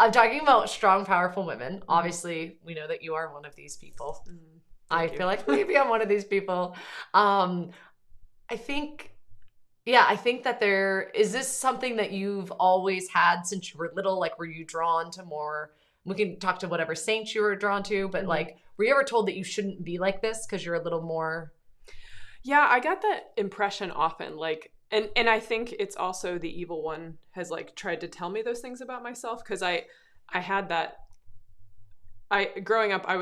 I'm talking about strong, powerful women. Obviously, we know that you are one of these people. I feel like maybe I'm one of these people. I think that is this something that you've always had since you were little? Like, were you drawn to more, we can talk to whatever saints you were drawn to, but like, were you ever told that you shouldn't be like this because you're a little more? Yeah, I got that impression often. Like, and I think it's also the evil one has like tried to tell me those things about myself, because I had that. Growing up, I've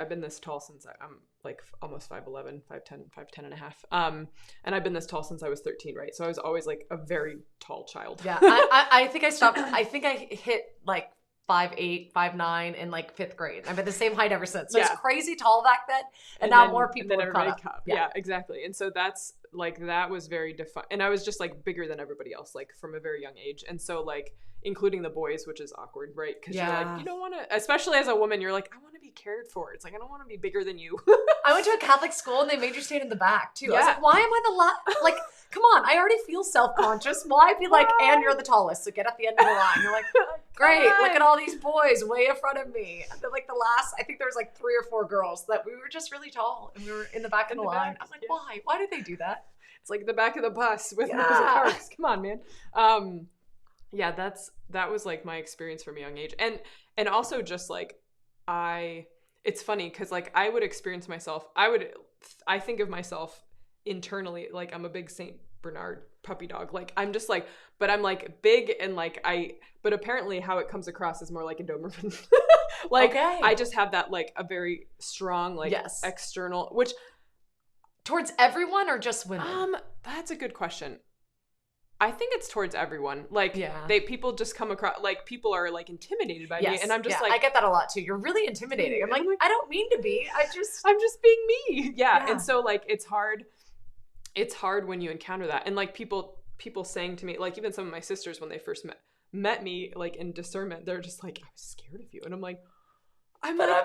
been this tall since I'm like almost 5'11", 5'10", 5'10 and a half. And I've been this tall since I was 13, right? So I was always like a very tall child. Yeah, I think I stopped. I think I hit like 5'8", 5'9" in like 5th grade. I've been the same height ever since. So it's crazy tall back then, and now more people have caught up. Yeah, exactly. And so that's like, that was very defined. And I was just like bigger than everybody else, like from a very young age. And so like, including the boys, which is awkward, right? Because you're like, you don't want to, especially as a woman, you're like, I want to be cared for. It's like, I don't want to be bigger than you. I went to a Catholic school and they made you stand in the back too. I was like, why am I the like, come on, I already feel self-conscious. Why be like, and you're the tallest, so get at the end of the line. You're like, great, look at all these boys way in front of me. And then like I think there was like 3 or 4 girls that we were just really tall and we were in the back of the line. I'm like, why? Why did they do that? It's like the back of the bus with Rosa Parks. Come on, man. Yeah, that was like my experience from a young age. And also just like, it's funny because like I would experience myself, I think of myself internally, like I'm a big Saint Bernard puppy dog. Like I'm just like, but I'm like big and like but apparently how it comes across is more like a Doberman. Like I just have that like a very strong like external, which towards everyone or just women? That's a good question. I think it's towards everyone. Like people just come across, like people are like intimidated by me, and I'm just like, I get that a lot too. You're really intimidating. I'm like, I don't mean to be. I'm just being me. Yeah. And so like it's hard when you encounter that, and like people saying to me, like even some of my sisters when they first met me, like in discernment, they're just like, I was scared of you, and I'm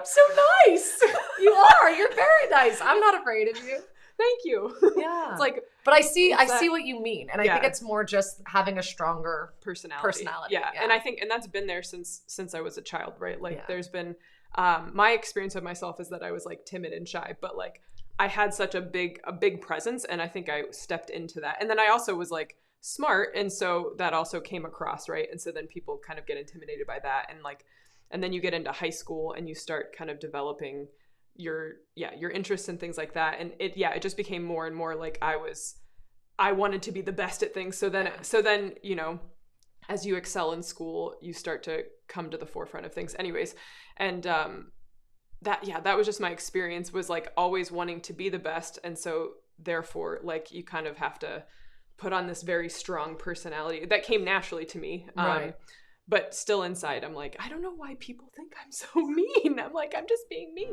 so nice. You are. You're very nice. I'm not afraid of you. Thank you. Yeah. It's like, but I see what you mean. And I think it's more just having a stronger personality. Yeah. And I think, and that's been there since I was a child, right? Like there's been, my experience of myself is that I was like timid and shy, but like I had such a big presence, and I think I stepped into that. And then I also was like smart. And so that also came across, right? And so then people kind of get intimidated by that. And like, and then you get into high school and you start kind of developing your interests and things like that, and it just became more and more like I wanted to be the best at things. So then you know, as you excel in school, you start to come to the forefront of things anyways. And that was just my experience, was like always wanting to be the best, and so therefore like you kind of have to put on this very strong personality that came naturally to me. Right. But still inside, I'm like, I don't know why people think I'm so mean. I'm like, I'm just being me.